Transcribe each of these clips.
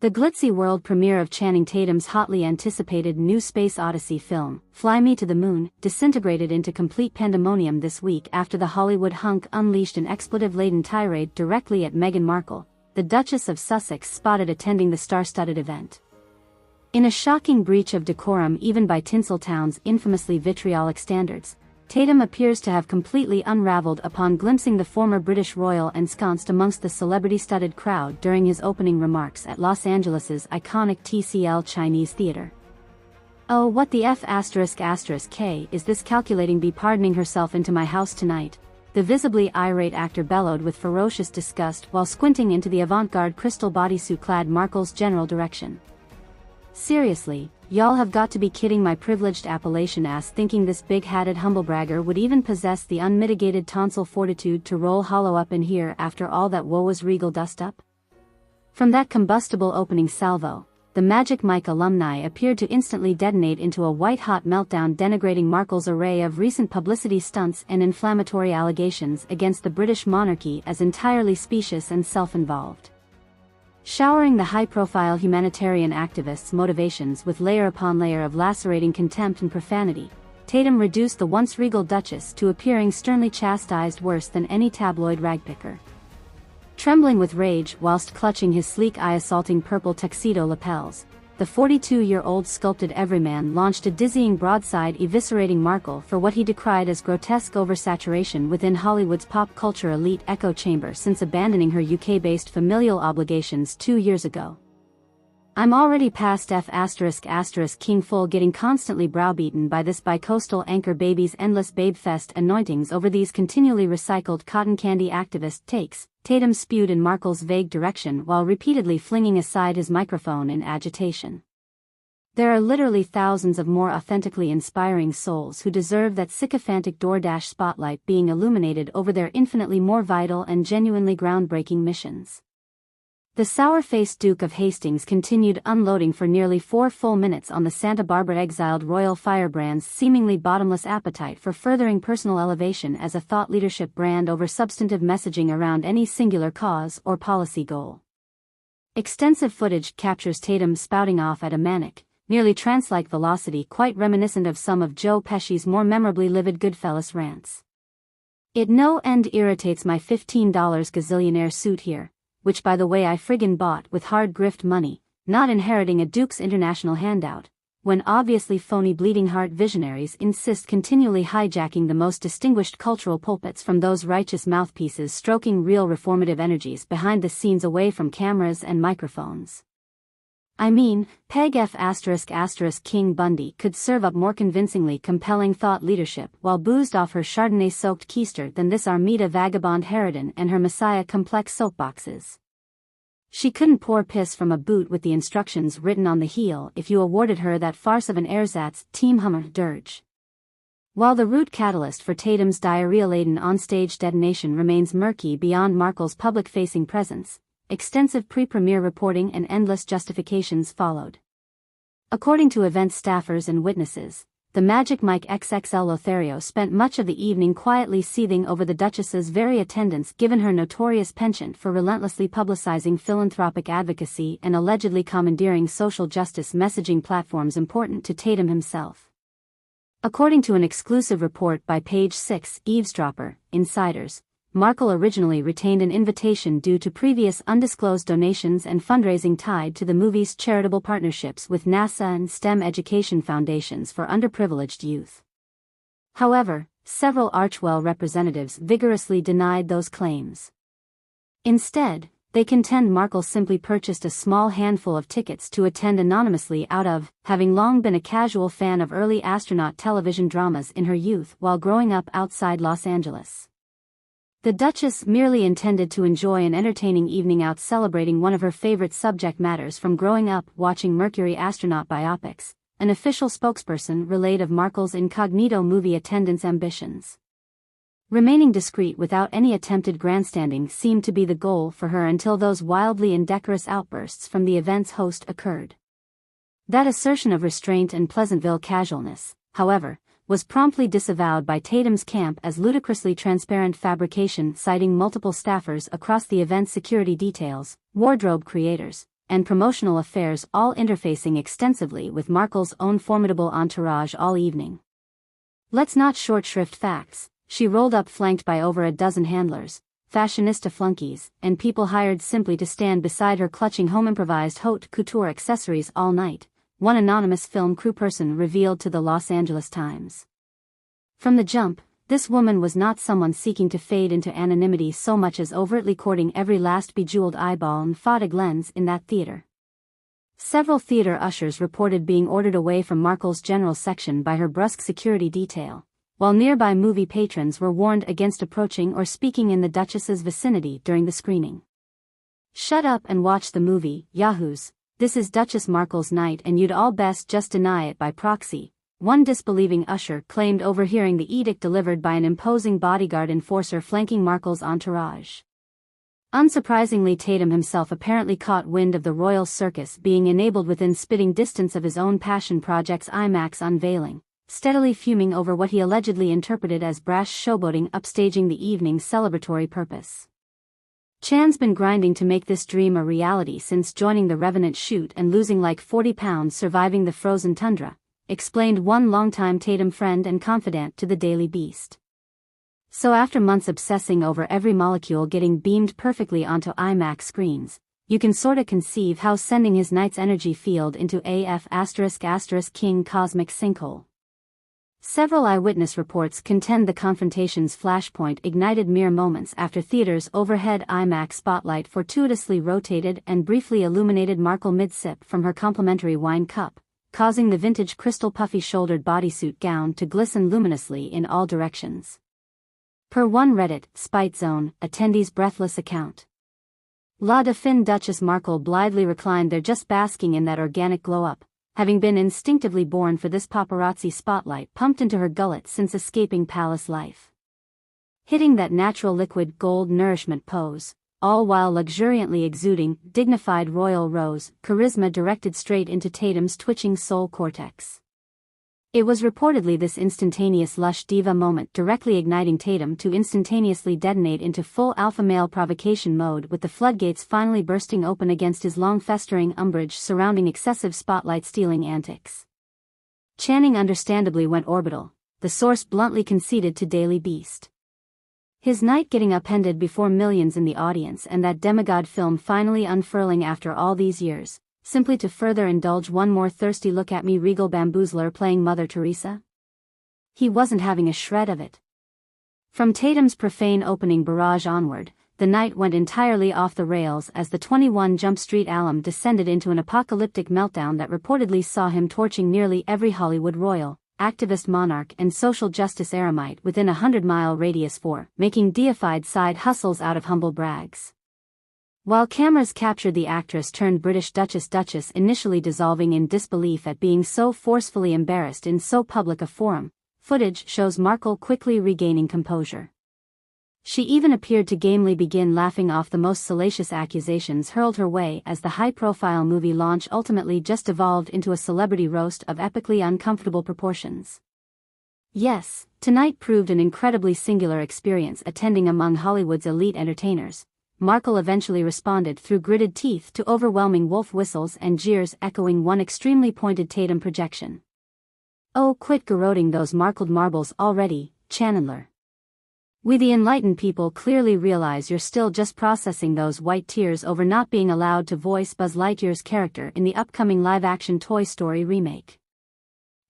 The glitzy world premiere of Channing Tatum's hotly anticipated new space odyssey film, Fly Me to the Moon, disintegrated into complete pandemonium this week after the Hollywood hunk unleashed an expletive-laden tirade directly at Meghan Markle, the Duchess of Sussex, spotted attending the star-studded event. In a shocking breach of decorum even by Tinseltown's infamously vitriolic standards, Tatum appears to have completely unraveled upon glimpsing the former British royal ensconced amongst the celebrity-studded crowd during his opening remarks at Los Angeles' iconic TCL Chinese Theater. "Oh, what the F***K is this calculating bee pardoning herself into my house tonight?" the visibly irate actor bellowed with ferocious disgust while squinting into the avant-garde crystal bodysuit-clad Markle's general direction. "Seriously, y'all have got to be kidding my privileged Appalachian ass thinking this big-hatted humblebragger would even possess the unmitigated tonsil fortitude to roll hollow up in here after all that woe-was regal dust-up?" From that combustible opening salvo, the Magic Mike alumni appeared to instantly detonate into a white-hot meltdown denigrating Markle's array of recent publicity stunts and inflammatory allegations against the British monarchy as entirely specious and self-involved. Showering the high-profile humanitarian activist's motivations with layer upon layer of lacerating contempt and profanity, Tatum reduced the once regal Duchess to appearing sternly chastised worse than any tabloid ragpicker. Trembling with rage whilst clutching his sleek eye-assaulting purple tuxedo lapels, the 42-year-old sculpted everyman launched a dizzying broadside eviscerating Markle for what he decried as grotesque oversaturation within Hollywood's pop culture elite echo chamber since abandoning her UK-based familial obligations 2 years ago. "I'm already past King full getting constantly browbeaten by this bicoastal anchor baby's endless babe-fest anointings over these continually recycled cotton candy activist takes," Tatum spewed in Markle's vague direction while repeatedly flinging aside his microphone in agitation. "There are literally thousands of more authentically inspiring souls who deserve that sycophantic DoorDash spotlight being illuminated over their infinitely more vital and genuinely groundbreaking missions." The sour-faced Duke of Hastings continued unloading for nearly 4 full minutes on the Santa Barbara exiled royal firebrand's seemingly bottomless appetite for furthering personal elevation as a thought leadership brand over substantive messaging around any singular cause or policy goal. Extensive footage captures Tatum spouting off at a manic, nearly trance-like velocity quite reminiscent of some of Joe Pesci's more memorably livid Goodfellas rants. "It no end irritates my $15 gazillionaire suit here, which by the way I friggin' bought with hard grift money, not inheriting a Duke's International handout, when obviously phony bleeding heart visionaries insist continually hijacking the most distinguished cultural pulpits from those righteous mouthpieces stroking real reformative energies behind the scenes away from cameras and microphones. I mean, Peg F*** King Bundy could serve up more convincingly compelling thought leadership while boozed off her Chardonnay-soaked keister than this Armida vagabond harridan and her Messiah-complex soapboxes. She couldn't pour piss from a boot with the instructions written on the heel if you awarded her that farce of an ersatz Team Hummer dirge. While the root catalyst for Tatum's diarrhea-laden onstage detonation remains murky beyond Markle's public-facing presence, extensive pre-premiere reporting and endless justifications followed. According to event staffers and witnesses, the Magic Mike XXL Lothario spent much of the evening quietly seething over the Duchess's very attendance given her notorious penchant for relentlessly publicizing philanthropic advocacy and allegedly commandeering social justice messaging platforms important to Tatum himself. According to an exclusive report by Page 6 Eavesdropper, Insiders, Markle originally retained an invitation due to previous undisclosed donations and fundraising tied to the movie's charitable partnerships with NASA and STEM education foundations for underprivileged youth. However, several Archwell representatives vigorously denied those claims. Instead, they contend Markle simply purchased a small handful of tickets to attend anonymously out of having long been a casual fan of early astronaut television dramas in her youth while growing up outside Los Angeles. The Duchess merely intended to enjoy an entertaining evening out celebrating one of her favorite subject matters from growing up watching Mercury astronaut biopics, an official spokesperson relayed of Markle's incognito movie attendance ambitions. Remaining discreet without any attempted grandstanding seemed to be the goal for her until those wildly indecorous outbursts from the event's host occurred. That assertion of restraint and Pleasantville casualness, however, was promptly disavowed by Tatum's camp as ludicrously transparent fabrication, citing multiple staffers across the event's security details, wardrobe creators, and promotional affairs, all interfacing extensively with Markle's own formidable entourage all evening. Let's not short shrift facts. She rolled up flanked by over a dozen handlers, fashionista flunkies, and people hired simply to stand beside her clutching home-improvised haute couture accessories all night, one anonymous film crew person revealed to the Los Angeles Times. From the jump, this woman was not someone seeking to fade into anonymity so much as overtly courting every last bejeweled eyeball and fatigue lens in that theater. Several theater ushers reported being ordered away from Markle's general section by her brusque security detail, while nearby movie patrons were warned against approaching or speaking in the Duchess's vicinity during the screening. "Shut up and watch the movie, yahoos. This is Duchess Markle's night and you'd all best just deny it by proxy," one disbelieving usher claimed overhearing the edict delivered by an imposing bodyguard enforcer flanking Markle's entourage. Unsurprisingly, Tatum himself apparently caught wind of the royal circus being enabled within spitting distance of his own passion project's IMAX unveiling, steadily fuming over what he allegedly interpreted as brash showboating upstaging the evening's celebratory purpose. Chan's been grinding to make this dream a reality since joining the Revenant shoot and losing like 40 pounds surviving the frozen tundra, explained one longtime Tatum friend and confidant to the Daily Beast. So after months obsessing over every molecule getting beamed perfectly onto IMAX screens, you can sorta conceive how sending his night's energy field into AF*** King cosmic sinkhole. Several eyewitness reports contend the confrontation's flashpoint ignited mere moments after theater's overhead IMAX spotlight fortuitously rotated and briefly illuminated Markle mid-sip from her complimentary wine cup, causing the vintage crystal puffy-shouldered bodysuit gown to glisten luminously in all directions. Per one Reddit, Spite Zone, attendee's breathless account. La Dauphine Duchess Markle blithely reclined there just basking in that organic glow-up, having been instinctively born for this paparazzi spotlight pumped into her gullet since escaping palace life. Hitting that natural liquid gold nourishment pose, all while luxuriantly exuding dignified royal rose charisma directed straight into Tatum's twitching soul cortex. It was reportedly this instantaneous lush diva moment directly igniting Tatum to instantaneously detonate into full alpha male provocation mode, with the floodgates finally bursting open against his long festering umbrage surrounding excessive spotlight stealing antics. Channing understandably went orbital, the source bluntly conceded to Daily Beast. His night getting upended before millions in the audience and that demigod film finally unfurling after all these years, simply to further indulge one more thirsty look at me regal bamboozler playing Mother Teresa? He wasn't having a shred of it. From Tatum's profane opening barrage onward, the night went entirely off the rails as the 21 Jump Street alum descended into an apocalyptic meltdown that reportedly saw him torching nearly every Hollywood royal, activist monarch and social justice eremite within a 100-mile radius for making deified side hustles out of humble brags. While cameras captured the actress turned British Duchess initially dissolving in disbelief at being so forcefully embarrassed in so public a forum, footage shows Markle quickly regaining composure. She even appeared to gamely begin laughing off the most salacious accusations hurled her way as the high-profile movie launch ultimately just evolved into a celebrity roast of epically uncomfortable proportions. Yes, tonight proved an incredibly singular experience attending among Hollywood's elite entertainers. Markle eventually responded through gritted teeth to overwhelming wolf whistles and jeers echoing one extremely pointed Tatum projection. "Oh, quit garroting those markled marbles already, Chandler. We the enlightened people clearly realize you're still just processing those white tears over not being allowed to voice Buzz Lightyear's character in the upcoming live-action Toy Story remake."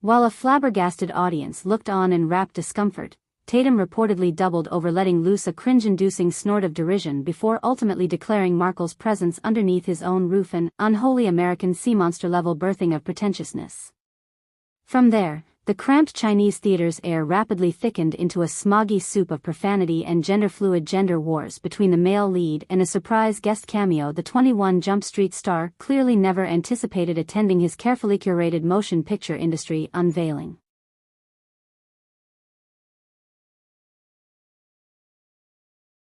While a flabbergasted audience looked on in rapt discomfort, Tatum reportedly doubled over letting loose a cringe-inducing snort of derision before ultimately declaring Markle's presence underneath his own roof an unholy American sea monster-level birthing of pretentiousness. From there, the cramped Chinese theater's air rapidly thickened into a smoggy soup of profanity and gender-fluid gender wars between the male lead and a surprise guest cameo the 21 Jump Street star clearly never anticipated attending his carefully curated motion picture industry unveiling.